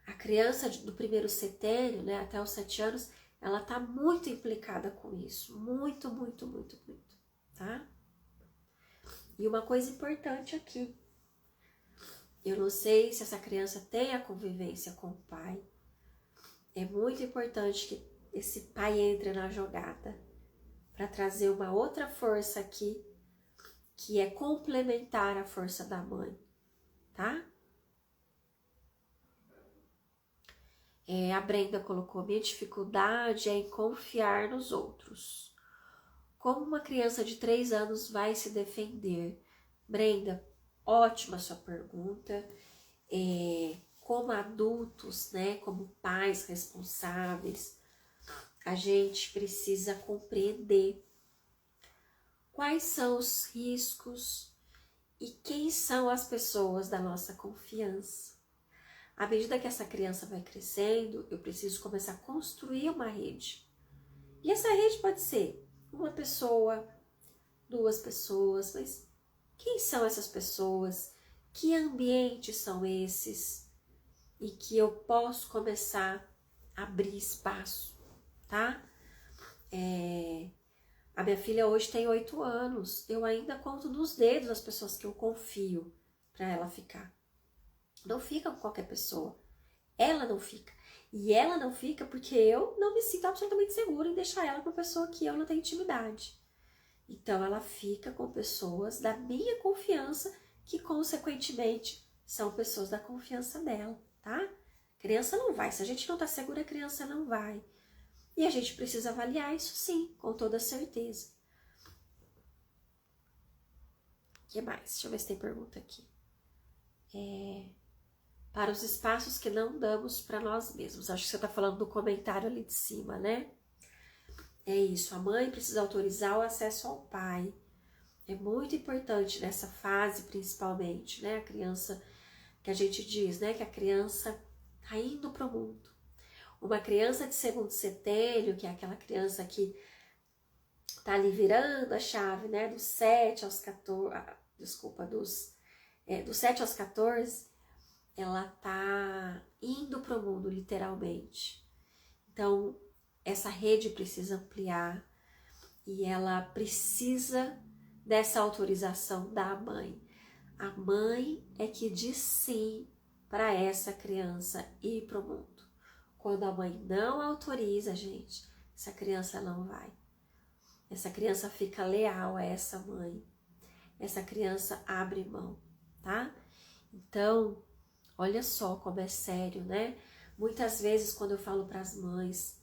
A criança do primeiro setênio, né, até os 7 anos, ela tá muito implicada com isso. Muito, muito, muito, muito, tá? E uma coisa importante aqui. Eu não sei se essa criança tem a convivência com o pai. É muito importante que esse pai entre na jogada para trazer uma outra força aqui, que é complementar a força da mãe, tá? A Brenda colocou, minha dificuldade é em confiar nos outros. Como uma criança de 3 anos vai se defender? Brenda, ótima sua pergunta. Como adultos, né, como pais responsáveis, a gente precisa compreender quais são os riscos e quem são as pessoas da nossa confiança. À medida que essa criança vai crescendo, eu preciso começar a construir uma rede. E essa rede pode ser uma pessoa, 2 pessoas, mas quem são essas pessoas? Que ambientes são esses? E que eu posso começar a abrir espaço, tá? A minha filha hoje tem 8 anos, eu ainda conto nos dedos as pessoas que eu confio para ela ficar. Não fica com qualquer pessoa, ela não fica. E ela não fica porque eu não me sinto absolutamente segura em deixar ela com uma pessoa que eu não tenho intimidade. Então ela fica com pessoas da minha confiança, que consequentemente são pessoas da confiança dela, tá? Criança não vai, se a gente não tá segura, a criança não vai. E a gente precisa avaliar isso sim, com toda certeza. O que mais? Deixa eu ver se tem pergunta aqui. Para os espaços que não damos para nós mesmos. Acho que você está falando do comentário ali de cima, né? É isso, a mãe precisa autorizar o acesso ao pai. É muito importante nessa fase, principalmente, né? A criança, que a gente diz, né? Que a criança está indo para o mundo. Uma criança de segundo setênio, que é aquela criança que tá ali virando a chave, né? Dos 7 aos 14, dos 7 aos 14, ela tá indo para o mundo, literalmente. Então, essa rede precisa ampliar. e ela precisa dessa autorização da mãe. A mãe é que diz sim para essa criança ir para o mundo. Quando a mãe não autoriza, gente, essa criança não vai. Essa criança fica leal a essa mãe. Essa criança abre mão, tá? Então, olha só como é sério, né? Muitas vezes quando eu falo para as mães,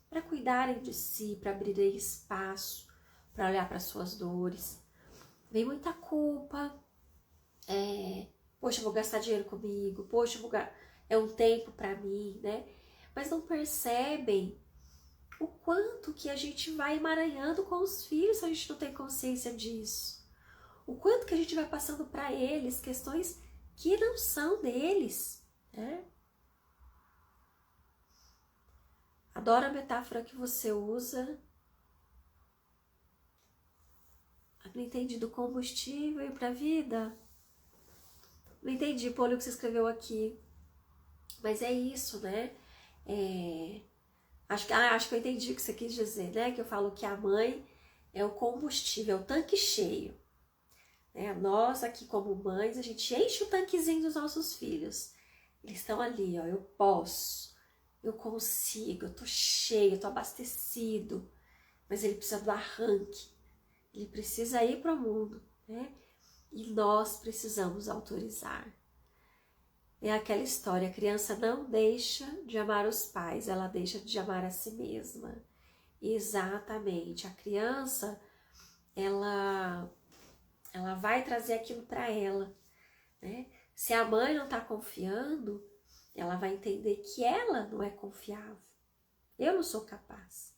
para cuidarem de si, para abrirem espaço, para olhar para suas dores, vem muita culpa, poxa, eu vou gastar dinheiro comigo, poxa, é um tempo para mim, né? Mas não percebem o quanto que a gente vai emaranhando com os filhos se a gente não tem consciência disso. O quanto que a gente vai passando para eles questões que não são deles, né? Adoro a metáfora que você usa. Não entendi do combustível para a vida. Não entendi, Paulo, o que você escreveu aqui. Mas é isso, né? Acho que eu entendi o que você quis dizer, né? Que eu falo que a mãe é o combustível, é o tanque cheio. Né? Nós aqui como mães, a gente enche o tanquezinho dos nossos filhos. Eles estão ali, ó, eu posso, eu consigo, eu tô cheio, eu tô abastecido. Mas ele precisa do arranque, ele precisa ir para o mundo, né? E nós precisamos autorizar. É aquela história, a criança não deixa de amar os pais, ela deixa de amar a si mesma. Exatamente, a criança, ela vai trazer aquilo para ela, né? Se a mãe não está confiando, ela vai entender que ela não é confiável. Eu não sou capaz.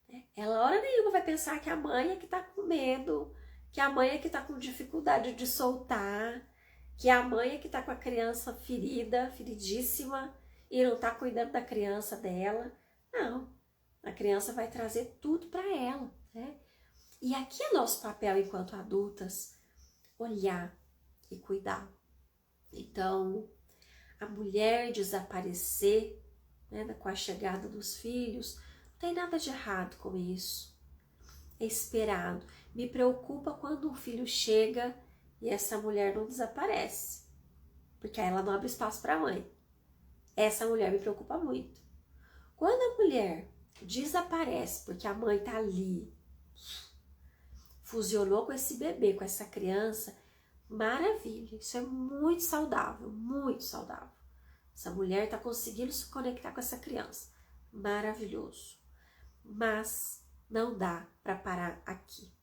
Né? Ela, hora nenhuma, vai pensar que a mãe é que está com medo, que a mãe é que está com dificuldade de soltar, que a mãe é que está com a criança ferida, feridíssima, e não está cuidando da criança dela. Não, a criança vai trazer tudo para ela, né? E aqui é nosso papel enquanto adultas, olhar e cuidar. Então, a mulher desaparecer, né, com a chegada dos filhos, não tem nada de errado com isso. É esperado. Me preocupa quando um filho chega e essa mulher não desaparece, porque aí ela não abre espaço para a mãe. Essa mulher me preocupa muito. Quando a mulher desaparece porque a mãe tá ali, fusionou com esse bebê, com essa criança, maravilha, isso é muito saudável, muito saudável. Essa mulher está conseguindo se conectar com essa criança, maravilhoso. Mas não dá para parar aqui.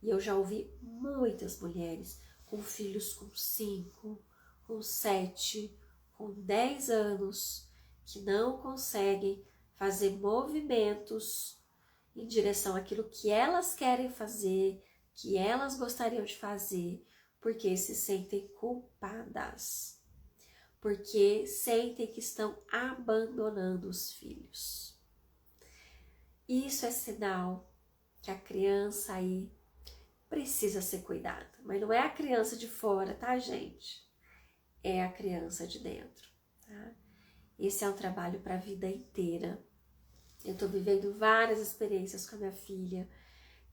E eu já ouvi muitas mulheres com filhos com 5, com 7, com 10 anos, que não conseguem fazer movimentos em direção àquilo que elas querem fazer, que elas gostariam de fazer, porque se sentem culpadas, porque sentem que estão abandonando os filhos. Isso é sinal que a criança aí precisa ser cuidada, mas não é a criança de fora, tá, gente? É a criança de dentro, tá? Esse é um trabalho para a vida inteira. Eu tô vivendo várias experiências com a minha filha,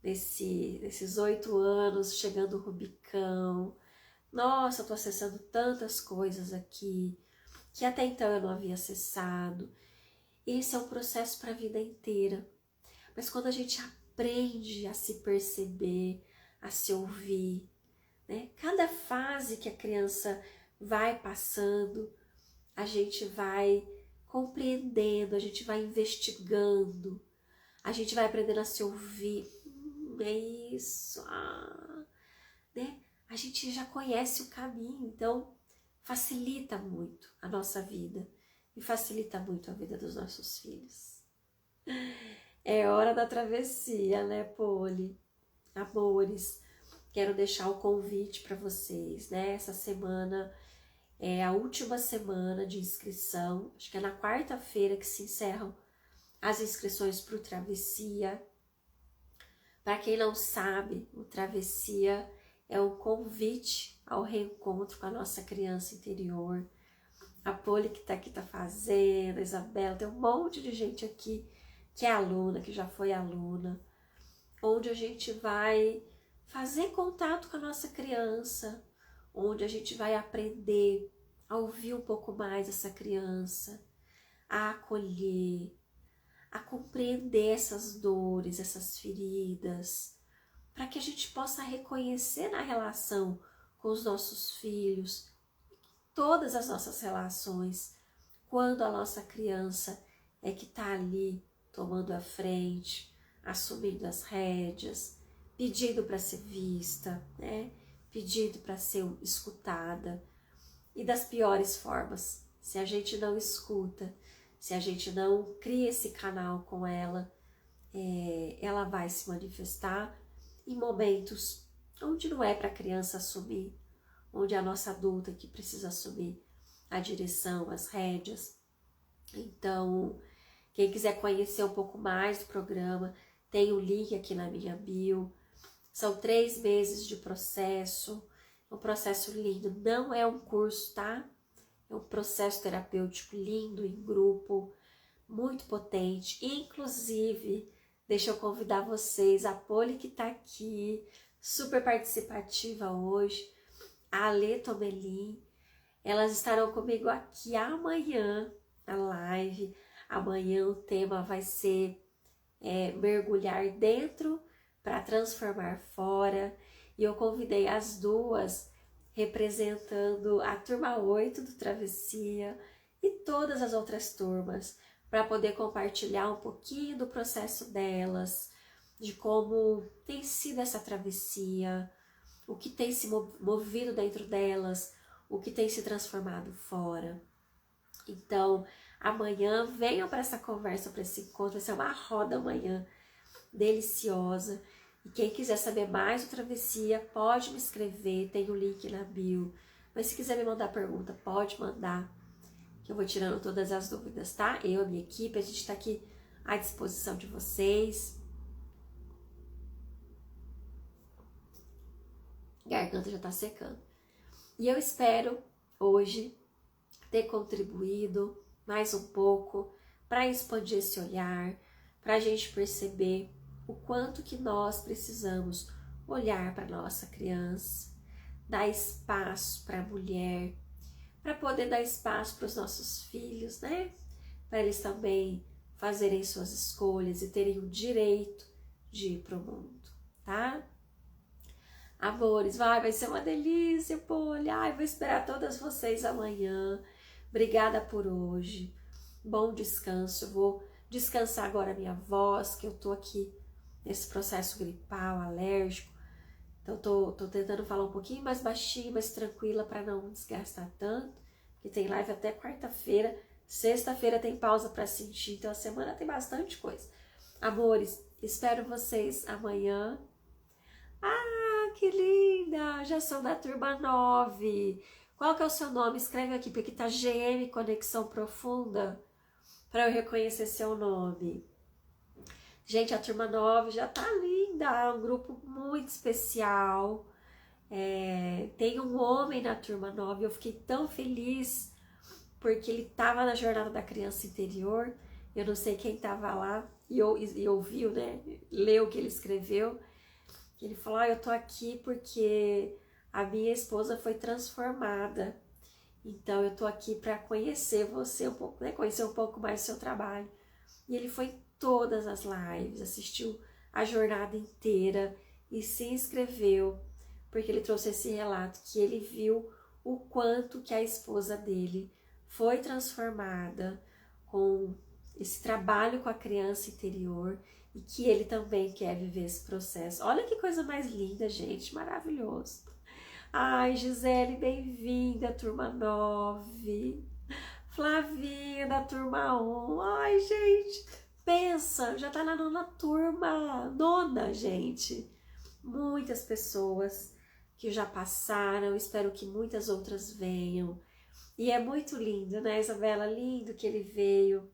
nesses 8 anos, chegando o Rubicão. Nossa, eu tô acessando tantas coisas aqui, que até então eu não havia acessado. Esse é um processo para a vida inteira. Mas quando a gente aprende a se perceber, a se ouvir, né? Cada fase que a criança vai passando, a gente vai compreendendo, a gente vai investigando, a gente vai aprendendo a se ouvir. É isso, né? A gente já conhece o caminho, então facilita muito a nossa vida e facilita muito a vida dos nossos filhos. É hora da travessia, né, Poli? Amores, quero deixar o convite para vocês, né? Essa semana é a última semana de inscrição, acho que é na quarta-feira que se encerram as inscrições para o Travessia. Para quem não sabe, o Travessia é um convite ao reencontro com a nossa criança interior. A Poli que tá aqui tá fazendo, a Isabela, tem um monte de gente aqui que é aluna, que já foi aluna. onde a gente vai fazer contato com a nossa criança, onde a gente vai aprender a ouvir um pouco mais essa criança, a acolher, a compreender essas dores, essas feridas, para que a gente possa reconhecer na relação com os nossos filhos, todas as nossas relações, quando a nossa criança é que está ali tomando a frente, assumindo as rédeas, pedindo para ser vista, né? Pedindo para ser escutada. E das piores formas, se a gente não escuta, se a gente não cria esse canal com ela, ela vai se manifestar em momentos onde não é para a criança assumir, onde é a nossa adulta que precisa assumir a direção, as rédeas. Então, quem quiser conhecer um pouco mais do programa, tem o link aqui na minha bio. São 3 meses de processo, um processo lindo, não é um curso, tá? É um processo terapêutico lindo, em grupo, muito potente. Inclusive, deixa eu convidar vocês, a Poli que tá aqui, super participativa hoje, a Ale Tomelin, elas estarão comigo aqui amanhã, na live. Amanhã o tema vai ser mergulhar dentro para transformar fora. E eu convidei as duas, representando a turma 8 do Travessia e todas as outras turmas, para poder compartilhar um pouquinho do processo delas, de como tem sido essa travessia, o que tem se movido dentro delas, o que tem se transformado fora. Então, amanhã venham para essa conversa, para esse encontro, vai ser uma roda amanhã deliciosa. E quem quiser saber mais do Travessia, pode me escrever, tem o link na bio. Mas se quiser me mandar pergunta, pode mandar, que eu vou tirando todas as dúvidas, tá? Eu, a minha equipe, a gente está aqui à disposição de vocês. Garganta já tá secando. E eu espero hoje ter contribuído mais um pouco para expandir esse olhar, para a gente perceber o quanto que nós precisamos olhar para nossa criança, dar espaço para a mulher, para poder dar espaço para os nossos filhos, né? Para eles também fazerem suas escolhas e terem o direito de ir para o mundo, tá? Amores, vai ser uma delícia, Poli. Vou esperar todas vocês amanhã. Obrigada por hoje. Bom descanso. Eu vou descansar agora a minha voz, que eu tô aqui nesse processo gripal, alérgico. Então tô tentando falar um pouquinho mais baixinho, mais tranquila, para não desgastar tanto. Porque tem live até quarta-feira. Sexta-feira tem pausa para sentir. Então a semana tem bastante coisa. Amores, espero vocês amanhã. Que linda! Já são da turma 9. Qual que é o seu nome? Escreve aqui, porque tá GM Conexão Profunda, para eu reconhecer seu nome. Gente, a turma 9 já tá linda, é um grupo muito especial. Tem um homem na turma 9, eu fiquei tão feliz, porque ele tava na jornada da criança interior. Eu não sei quem tava lá e ouviu, né? Leu o que ele escreveu. Ele falou, eu tô aqui porque a minha esposa foi transformada. Então eu tô aqui para conhecer você um pouco, né? Conhecer um pouco mais do seu trabalho. E ele foi em todas as lives, assistiu a jornada inteira e se inscreveu, porque ele trouxe esse relato que ele viu o quanto que a esposa dele foi transformada com esse trabalho com a criança interior, e que ele também quer viver esse processo. Olha que coisa mais linda, gente, maravilhoso. Ai, Gisele, bem-vinda, turma 9. Flavinha, da turma 1. Ai, gente, pensa, já tá na 9ª turma. 9ª, gente. Muitas pessoas que já passaram, espero que muitas outras venham. E é muito lindo, né, Isabela? Lindo que ele veio.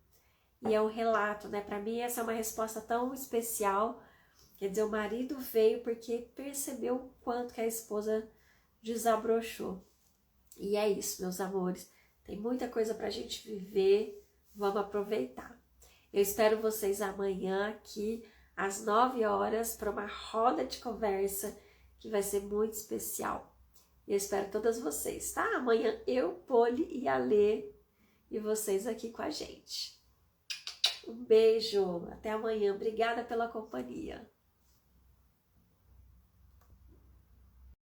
E é um relato, né? Para mim essa é uma resposta tão especial. Quer dizer, o marido veio porque percebeu o quanto que a esposa desabrochou. E é isso, meus amores. Tem muita coisa pra gente viver. Vamos aproveitar. Eu espero vocês amanhã aqui às 9 horas para uma roda de conversa que vai ser muito especial. Eu espero todas vocês, tá? Amanhã eu, Poli e a Lê e vocês aqui com a gente. Um beijo, até amanhã. Obrigada pela companhia.